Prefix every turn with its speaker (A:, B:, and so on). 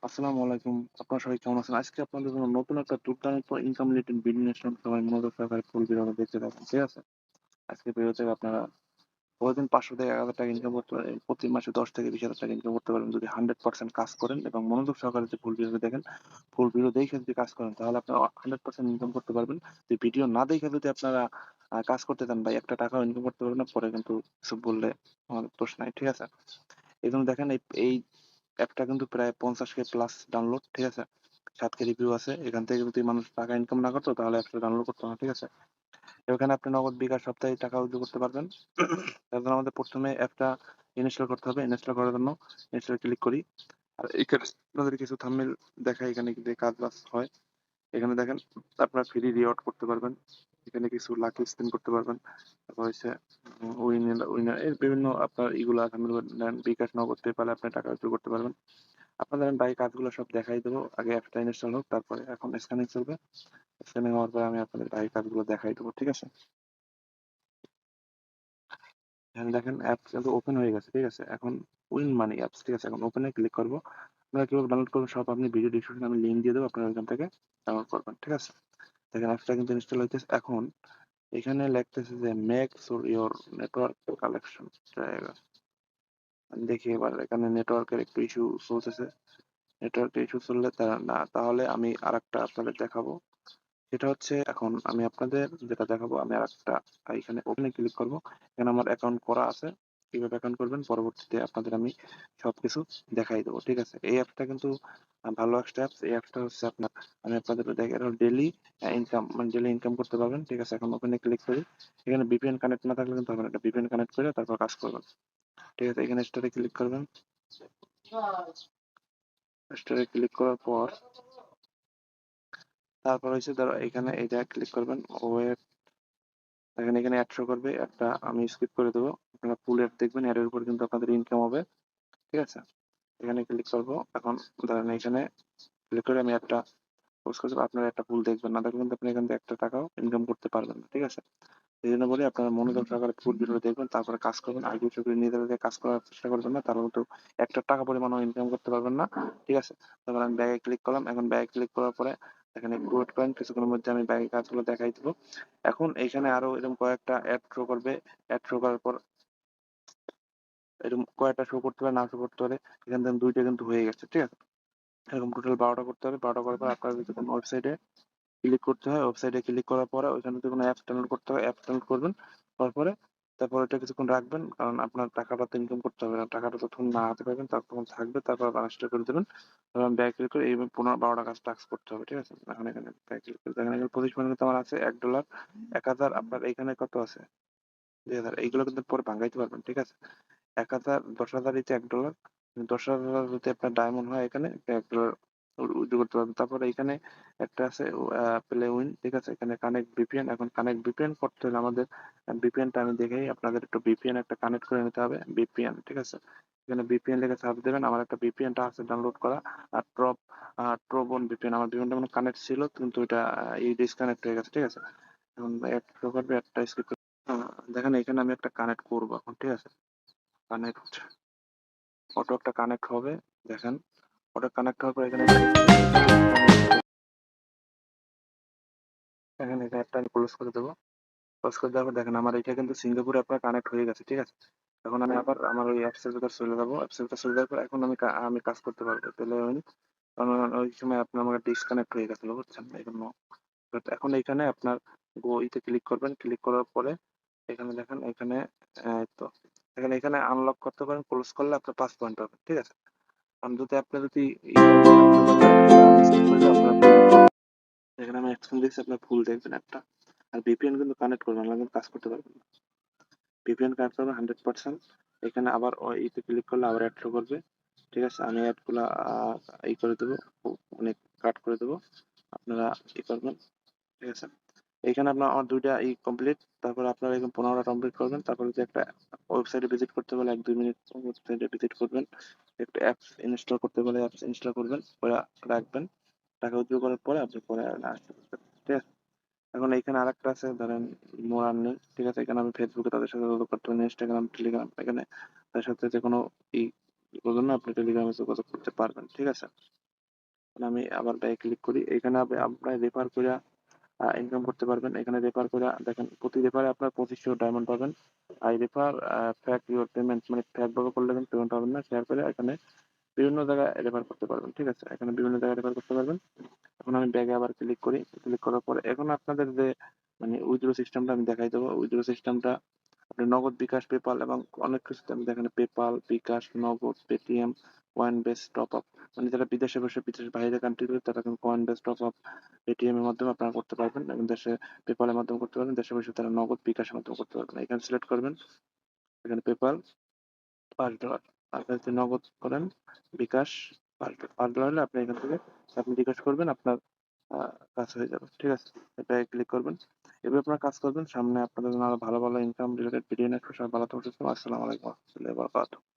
A: আসসালামু আলাইকুম। আপনারা সবাই কেমন আছেন? আজকে আপনাদের জন্য নতুন একটা দুর্দান্ত ইনকাম রিলেটেড ভিডিও নিয়ে আসলাম। সবাই মনোযোগ সহকারে ফুল ভিডিওটা দেখতে থাকুন। ঠিক আছে? আজকে ভিডিও থেকে আপনারা প্রতিদিন ৫০০ থেকে ১,০০০ টাকা ইনকাম করতে পারেন। প্রতি মাসে ১০ থেকে ২০,০০০ টাকা ইনকাম করতে পারবেন যদি 100% কাজ করেন এবং মনোযোগ সহকারে যদি ফুল ভিডিওটা দেখেন। ফুল ভিডিও দেখে যদি কাজ করেন তাহলে আপনারা 100% ইনকাম করতে পারবেন। যদি ভিডিও না দেখে যদি আপনারা কাজ করতে চান ভাই একটা টাকাও ইনকাম করতে পারবেন না। পরে কিন্তু কিছু বললে আমাদের দোষ নাই। ঠিক আছে? এজন্য দেখেন এই অ্যাপটা কিন্তু প্রায় 50K প্লাস ডাউনলোড। ঠিক আছে? 7K রিভিউ আছে। এখান থেকে যদি মানুষ টাকা ইনকাম না করতো তাহলে অ্যাপসটা ডাউনলোড করতো না। ঠিক আছে? এখানে আপনি নগদ বিকাশ সপ্তাহে টাকা উইথড্র করতে পারবেন। তার জন্য আমাদের ১ম এ অ্যাপটা ইনস্টল করতে হবে। ইনস্টল করার জন্য ইনস্টলে ক্লিক করি। আর এখানে আপনাদের কিছু থাম্বনেইল দেখায় এখানে যে কাজ-বাজ হয়। এখানে দেখেন আপনার ফ্রি রিওয়ার্ড করতে পারবেন। এখানে কিছু লাকি স্পিন করতে পারবেন। তারপর হচ্ছে উইনার এর বিভিন্ন আপনার ইগুলা থাম্বনেইল নেন, বিকাশ নগদ পেপালে আপনি টাকা উইথড্র করতে পারবেন। আপনাদের আমি বাকি কাজগুলো সব দেখাই দেবো। আগে অ্যাপটা ইনস্টল হোক, তারপরে এখন স্ক্যানিং চলবে। স্ক্যানিং হওয়ার পরে আমি আপনাদের বাকি কাজগুলো দেখাই দেবো। ঠিক আছে? এখানে দেখেন অ্যাপ কিন্তু ওপেন হয়ে গেছে। ঠিক আছে? এখন উইন মানি অ্যাপস। ঠিক আছে? এখন ওপেন এ ক্লিক করব। আপনারা কিভাবে ডাউনলোড করবেন সব আপনি ভিডিও ডেসক্রিপশনে আমি লিংক দিয়ে দেবো। আপনারা ওইখান থেকে ডাউনলোড করবেন। ঠিক আছে? দেখেন অ্যাপসটা কিন্তু ইনস্টল হইতেছে। এখন এখানে লেখতেছে যে make sure your network collection. আমি দেখি এবার এখানে নেটওয়ার্কের একটু ইস্যু চলতেছে। নেটওয়ার্কের ইস্যু চললে তাহলে আমি আরেকটা আপনাদের দেখাবো। সেটা হচ্ছে এখন আমি আপনাদের যেটা দেখাবো আমি আরেকটা এখানে ওপেনে ক্লিক করব। এখানে আমার অ্যাকাউন্ট করা আছে। কিভাবে অ্যাকাউন্ট করবেন পরবর্তীতে আপনাদের আমি সবকিছু দেখাই দেবো। ঠিক আছে? এই অ্যাপটা কিন্তু ভালো একটা অ্যাপস। এই অ্যাপসটা হচ্ছে আপনার আমি আপনাদের ডেইলি ইনকাম মানে ডেইলি ইনকাম করতে পারবেন। ঠিক আছে? এখন ওপেনে ক্লিক করি। এখানে VPN কানেক্ট না থাকলে কিন্তু হবে না। একটা VPN কানেক্ট করে তারপর কাজ করবেন। ঠিক আছে? এখানে স্টারে ক্লিক করবেন। স্টারে ক্লিক করার পর তারপর হচ্ছে ধরো এখানে এই জায়গায় ক্লিক করবেন। ওয়েব দেখেন এখানে অ্যাড শো করবে। অ্যাডটা আমি স্কিপ করে দেবো। আপনারা ফুল অ্যাড দেখবেন। অ্যাডের উপর কিন্তু আপনাদের ইনকাম হবে। ঠিক আছে? এখানে ক্লিক করবো। এখন ধরেন এখানে ক্লিক করে আমি একটা পোস্ট করছি। আপনারা একটা ফুল দেখবেন। না দেখলে কিন্তু আপনি এখান থেকে একটা টাকাও ইনকাম করতে পারবেন না। ঠিক আছে? এই জন্য বলি আপনারা মনোযোগ সহকারে ফুল ভিডিও দেখবেন তারপরে কাজ করবেন। আগে চোখে নিজেদের কাজ করার চেষ্টা করবেন না তাহলে কিন্তু একটা টাকা পরিমাণও ইনকাম করতে পারবেন না। ঠিক আছে? তারপর আমি ব্যাগে ক্লিক করলাম। এখন ব্যাগে ক্লিক করার পরে এখানে একটু ওয়েট করেন। কিছুক্ষণের মধ্যে আমি ব্যাগের কাজগুলো দেখাই দিব। এখন এইখানে আরো এরকম কয়েকটা অ্যাড শো করবে। অ্যাড শো করার পর এরকম কয়েকটা শো করতে পারে না শো করতে পারে। এখান থেকে ২ টা কিন্তু হয়ে গেছে। ঠিক আছে? এরকম টোটাল ১২টা করতে হবে। ১২টা করার পর আপনার যদি কোনো ওয়েবসাইটে ক্লিক করতে হয়। ওয়েবসাইটে ক্লিক করার পরে ওইখানে যদি কোনো অ্যাপস ডাউনলোড করতে হয়, অ্যাপস ডাউনলোড করবেন। করার পরে তারপর ওইটা কিছুক্ষণ রাখবেন। কারণ আপনার টাকাটা তো ইনকাম করতে হবে। টাকাটা যতক্ষণ না হাতে পাবেন ততক্ষণ থাকবে। তারপর আনইনস্টল করে দেবেন। তারপর আমি ব্যাক ক্লিক করে এইভাবে ১৫-১২টা কাজ টাস্ক করতে হবে। ঠিক আছে? এখন এখানে ব্যাক ক্লিক করে দেখেন এখানে ২৫ মিনিট আমার আছে $১, ১,০০০ আপনার এইখানে কত আছে? ২,০০০ এইগুলো কিন্তু পরে ভাঙাইতে পারবেন। ঠিক আছে? ১,০০০ ১০,০০০ ইতে $১, ১০,০০০ যদি আপনার ডায়মন্ড হয় এখানে $১ উইথড্র করতে পারবেন। তারপরে এখানে একটা আছে প্লে উইন। ঠিক আছে? এখানে কানেক্ট VPN। এখন কানেক্ট VPN করতে হলে আমাদের VPN টা আমি দেখাই। আপনাদের একটু VPN একটা কানেক্ট করে নিতে হবে। VPN ঠিক আছে? এখানে VPN লিখে সার্চ দিবেন। আমার একটা VPN টা আছে ডাউনলোড করা। আর ট্রোবন VPN আমার VPN টা মানে কানেক্ট ছিল কিন্তু ওইটা ডিসকানেক্ট হয়ে গেছে। ঠিক আছে? এখন এড শো করবে একটা স্কিপ দেখেন এখানে আমি একটা কানেক্ট করব এখন। ঠিক আছে? কানেক্ট অটো একটা কানেক্ট হবে। দেখেন অটো কানেক্ট হওয়ার পর এখানে এখানে এই অ্যাপটা আমি ক্লোজ করে দেবো। ক্লোজ করে দেওয়ার পর দেখেন আমার এটা কিন্তু সিঙ্গাপুরে আপনার কানেক্ট হয়ে গেছে। ঠিক আছে? এখন আমি আবার আমার ওই অ্যাপস এর ভিতর চলে যাবো। অ্যাপস এর ভিতর চলে যাওয়ার পর এখন আমি কাজ করতে পারবো। তাহলে কারণ ওই সময় আপনার আমাকে ডিসকানেক্ট হয়ে গেছিল বুঝছেন? এজন্য এখন এইখানে আপনার ইতে ক্লিক করবেন। ক্লিক করার পরে এখানে দেখেন এখানে এই তো এখানে আনলক করতে পারেন। ক্লোজ করলে আপনার ৫ পয়েন্ট পাবেন। ঠিক আছে? যদি আপনি যদি এখানে আমি অ্যাকশন দিচ্ছি আপনার ফুল দেখবেন একটা। আর VPN কিন্তু কানেক্ট করবেন না কাজ করতে পারবেন না। VPN কানেক্ট করবেন 100%। এখানে আবার ইতে ক্লিক করলে আবার অ্যাড শো করবে। ঠিক আছে? আমি অ্যাডগুলা করে দেবো। মানে কাট করে দেবো। আপনারা করবেন। ঠিক আছে? এখানে আমার ২ টা কমপ্লিট। তারপরে আপনারা এরকম ১৫ টা কমপ্লিট করবেন। তারপরে যদি একটা ওয়েবসাইটে ভিজিট করতে বলে ১-২ মিনিট ওয়েবসাইটে ভিজিট করবেন। একটা অ্যাপস ইনস্টল করতে বলে অ্যাপস ইনস্টল করবেন। করে রাখবেন। টাকা উইথড্র করার পরে আপনি পরে আসতে পারবেন। ঠিক আছে? এখন এইখানে আরেকটা আছে ধরেন মোর আর্নিং। ঠিক আছে? এখানে আমি ফেসবুকে তাদের সাথে যোগাযোগ করতে পারেন, ইনস্টাগ্রাম, টেলিগ্রাম এখানে তাদের সাথে যেকোনো ই করবেন না আপনি টেলিগ্রামে যোগাযোগ করতে পারবেন। ঠিক আছে? মানে আমি আবার ব্যাগে ক্লিক করি। এখানে আপনার রেফার কইরা ইনকাম করতে পারবেন। এখানে রেফার কইরা দেখেন প্রতি রেফারে আপনার 2500 ডায়মন্ড পাবেন। আর রেফার ফ্যাক ইউর পেমেন্ট মানে ফ্যাক ভাবে করলে কিন্তু পেমেন্ট পাবেন না। শেয়ার করে এখানে বিভিন্ন জায়গায় রেফার করতে পারবেন। ঠিক আছে? এখানে বিভিন্ন জায়গায় রেফার করতে পারবেন। এখন আমি ব্যাগে আবার ক্লিক করি। ক্লিক করার পরে এখন আপনাদের যে মানে উইথড্র সিস্টেমটা আমি দেখাই দেবো। উইথড্র সিস্টেমটা আপনি নগদ, বিকাশ, পেপাল এবং অনেক কিছুতে আমি দেখেন পেপাল, বিকাশ, নগদ, Paytm, coin base top up মানে যারা বিদেশে বসে বিদেশের বাইরে কান্ট্রি তারা কিন্তু coin base top up Paytm এর মাধ্যমে আপনারা করতে পারবেন এবং দেশে পেপালের মাধ্যমে করতে পারবেন। দেশে বসে তারা নগদ, বিকাশের মাধ্যমে করতে পারবেন। এখানে সিলেক্ট করবেন। এখানে পেপাল $5 আর যদি নগদ করেন বিকাশ $5 হলে আপনি এখান থেকে আপনি জিজ্ঞেস করবেন আপনার কাজ হয়ে যাবে। ঠিক আছে? এটায় ক্লিক করবেন। এভাবে আপনারা কাজ করবেন। সামনে আপনাদের জন্য আরো ভালো ভালো ইনকাম রিলেটেড ভিডিও নিয়ে আসবো। সবাই ভালো থাকবেন, সুস্থ থাকবেন। আসসালামু আলাইকুম ওয়া রাহমাতুল্লাহি ওয়া বারাকাতুহু।